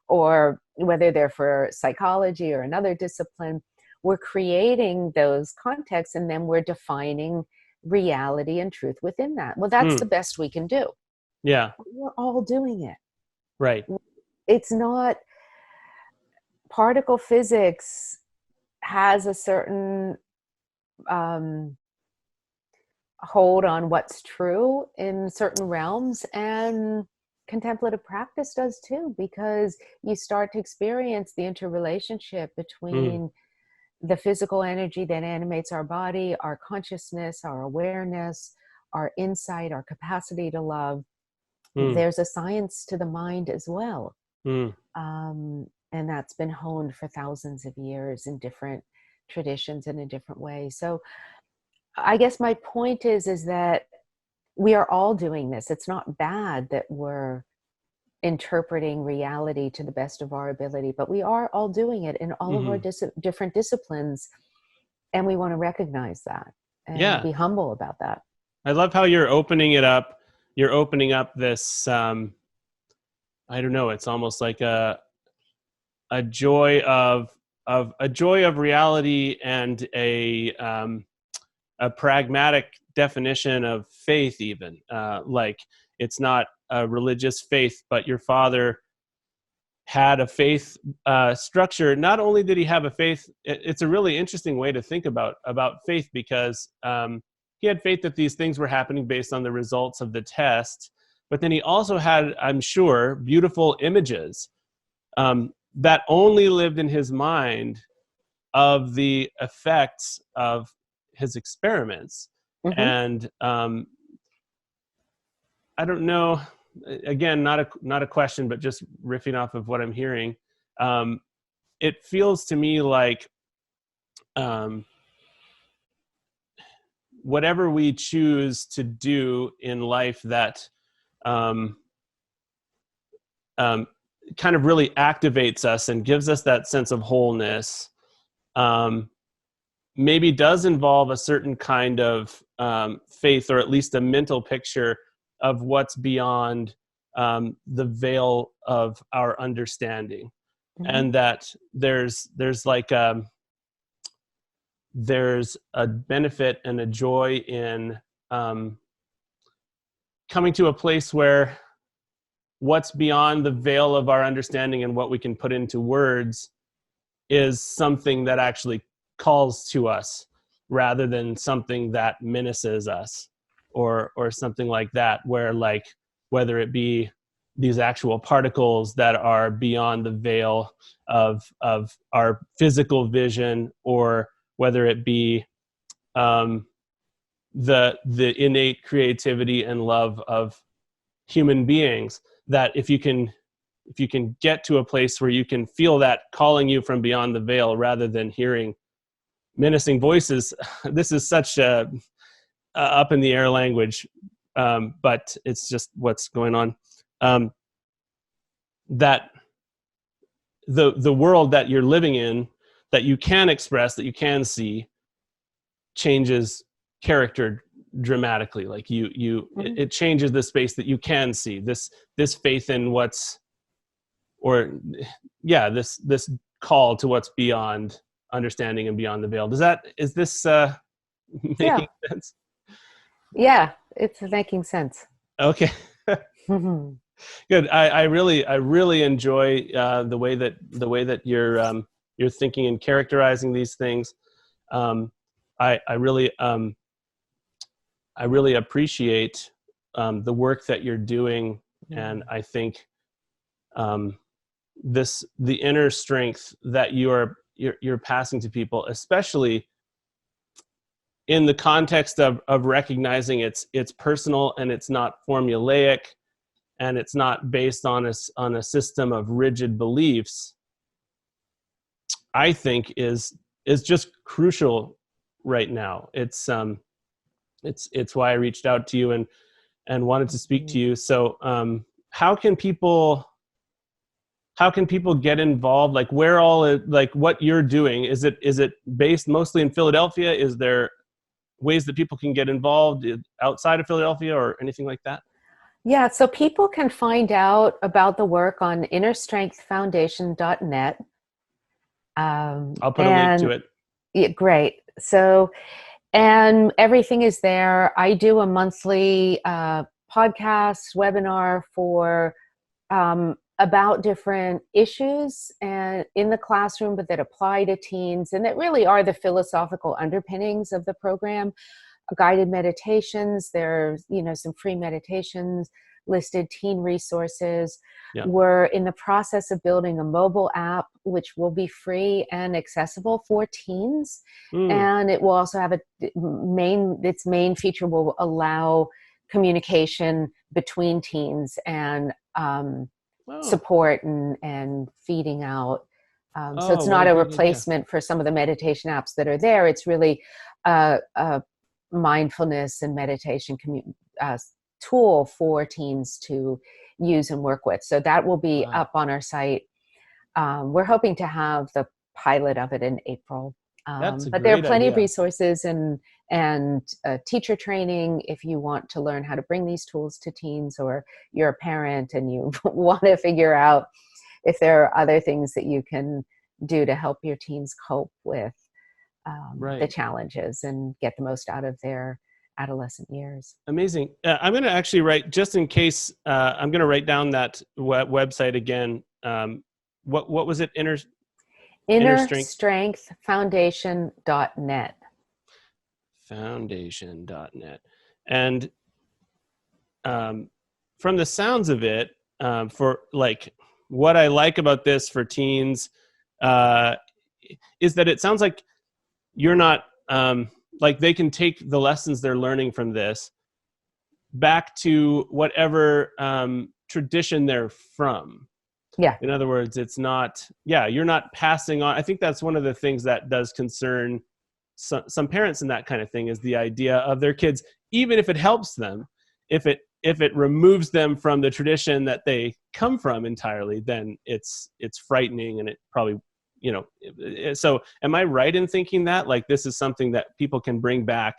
or whether they're for psychology or another discipline, we're creating those contexts, and then we're defining reality and truth within that. Well, that's the best we can do. Yeah. We're all doing it. Right. It's not, particle physics has a certain hold on what's true in certain realms, and contemplative practice does too, because you start to experience the interrelationship between the physical energy that animates our body, our consciousness, our awareness, our insight, our capacity to love. There's a science to the mind as well. And that's been honed for thousands of years in different traditions and in different ways. So I guess my point is that we are all doing this. It's not bad that we're interpreting reality to the best of our ability, but we are all doing it in all of our different disciplines, and we want to recognize that and be humble about that. I love how you're opening it up. You're opening up this, I don't know, it's almost like a joy of reality, and a pragmatic definition of faith, even. Like, it's not a religious faith, but your father had a faith structure. Not only did he have a faith, it's a really interesting way to think about faith, because he had faith that these things were happening based on the results of the test, but then he also had, I'm sure, beautiful images that only lived in his mind of the effects of his experiments. And I don't know, again, not a question, but just riffing off of what I'm hearing. It feels to me like whatever we choose to do in life that kind of really activates us and gives us that sense of wholeness, maybe does involve a certain kind of faith, or at least a mental picture of what's beyond the veil of our understanding. And that there's like there's a benefit and a joy in coming to a place where what's beyond the veil of our understanding and what we can put into words is something that actually calls to us, rather than something that menaces us, or something like that, where, like, whether it be these actual particles that are beyond the veil of our physical vision, or whether it be the innate creativity and love of human beings, that if you can get to a place where you can feel that calling you from beyond the veil, rather than hearing menacing voices. This is such a up in the air language, but it's just what's going on. That the world that you're living in, that you can express, that you can see, changes character dramatically. Like it changes the space that you can see. This faith in what's, or this call to what's beyond understanding and beyond the veil. Is this making sense? Yeah, it's making sense. Okay. Good. I really enjoy the way that you're thinking and characterizing these things. I really appreciate the work that you're doing, and I think the inner strength that you're passing to people, especially in the context of recognizing it's personal and it's not formulaic, and it's not based on a system of rigid beliefs, I think is just crucial right now. It's why I reached out to you and wanted to speak to you. So how can people get involved? Like where all, like what you're doing, is it based mostly in Philadelphia? Is there ways that people can get involved outside of Philadelphia or anything like that? Yeah, so people can find out about the work on innerstrengthfoundation.net. I'll put a link to And it. yeah, great. So, and everything is there. I do a monthly podcast webinar for about different issues and in the classroom, but that apply to teens, and that really are the philosophical underpinnings of the program. Guided meditations. There's, some free meditations listed, teen resources. Yeah. We're in the process of building a mobile app, which will be free and accessible for teens. And it will also have its main feature will allow communication between teens and support and feeding out. So it's not a replacement for some of the meditation apps that are there. It's really a mindfulness and meditation tool for teens to use and work with. So that will be up on our site. We're hoping to have the pilot of it in April. But there are plenty of resources and teacher training if you want to learn how to bring these tools to teens, or you're a parent and you want to figure out if there are other things that you can do to help your teens cope with the challenges and get the most out of their adolescent years. Amazing. I'm going to actually write, just in case, I'm going to write down that website again. What was it? Innerstrengthfoundation.net. Foundation.net. And from the sounds of it, for like what I like about this for teens is that it sounds like you're not like they can take the lessons they're learning from this back to whatever tradition they're from. Yeah. In other words, it's not, you're not passing on. I think that's one of the things that does concern some parents and that kind of thing, is the idea of their kids, even if it helps them, if it removes them from the tradition that they come from entirely, then it's frightening, and it probably, so am I right in thinking that like this is something that people can bring back?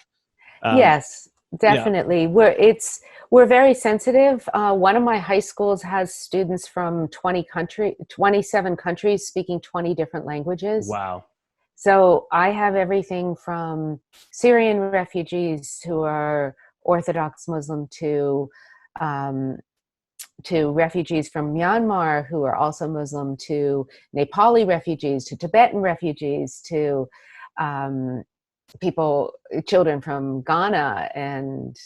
Yes, definitely. Yeah. We're very sensitive. One of my high schools has students from 27 countries speaking 20 different languages. Wow. So I have everything from Syrian refugees who are Orthodox Muslim to refugees from Myanmar who are also Muslim, to Nepali refugees, to Tibetan refugees, to children from Ghana and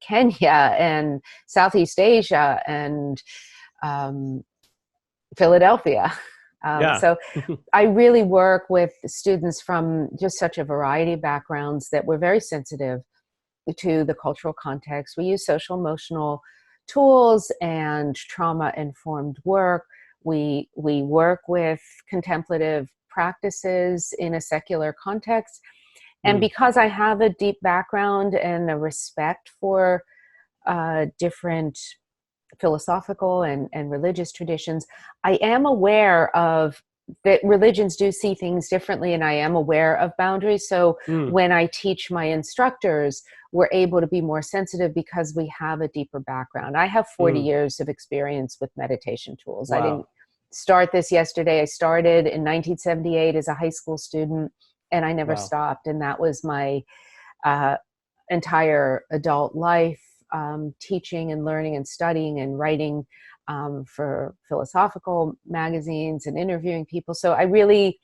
Kenya and Southeast Asia and Philadelphia. So I really work with students from just such a variety of backgrounds that we're very sensitive to the cultural context. We use social emotional tools and trauma-informed work. We work with contemplative practices in a secular context. And because I have a deep background and a respect for different philosophical and religious traditions, I am aware of that religions do see things differently, and I am aware of boundaries. So when I teach my instructors, we're able to be more sensitive because we have a deeper background. I have 40 years of experience with meditation tools. Wow. I didn't start this yesterday. I started in 1978 as a high school student, and I never stopped. And that was my entire adult life, teaching and learning and studying and writing for philosophical magazines and interviewing people. So I really,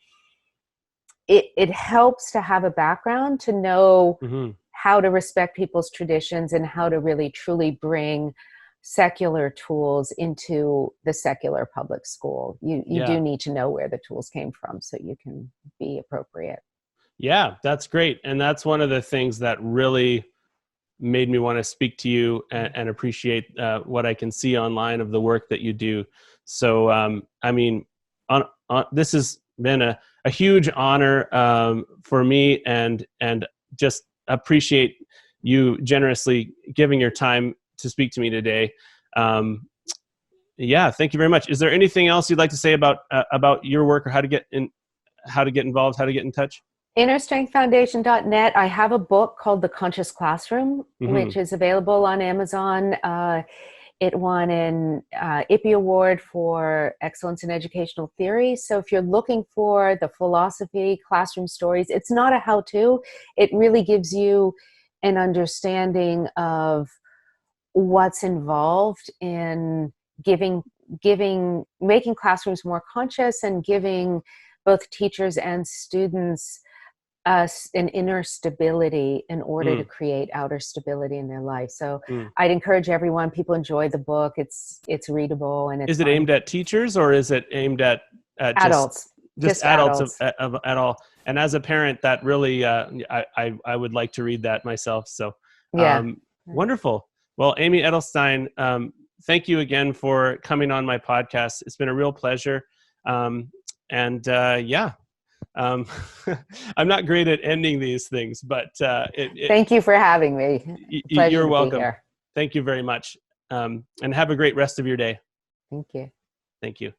it helps to have a background to know how to respect people's traditions and how to really truly bring secular tools into the secular public school. You do need to know where the tools came from so you can be appropriate. Yeah, that's great. And that's one of the things that really made me want to speak to you and appreciate what I can see online of the work that you do. So, I mean, this has been a huge honor for me, and just appreciate you generously giving your time to speak to me today. Yeah, thank you very much. Is there anything else you'd like to say about your work, or how to get involved, how to get in touch? InnerStrengthFoundation.net. I have a book called The Conscious Classroom, Mm-hmm. which is available on Amazon. It won an IPPY Award for Excellence in Educational Theory. So if you're looking for the philosophy, classroom stories, it's not a how-to. It really gives you an understanding of what's involved in making classrooms more conscious and giving both teachers and students us an inner stability in order to create outer stability in their life. So I'd encourage everyone, people enjoy the book. It's readable, and it's Is it fun. aimed at teachers, or is it aimed at Adults. just adults at all? And as a parent, that really, I would like to read that myself. So Yeah. Wonderful. Well, Amy Edelstein, thank you again for coming on my podcast. It's been a real pleasure. I'm not great at ending these things, but thank you for having me. Pleasure you're to welcome. be here. Thank you very much. And have a great rest of your day. Thank you. Thank you.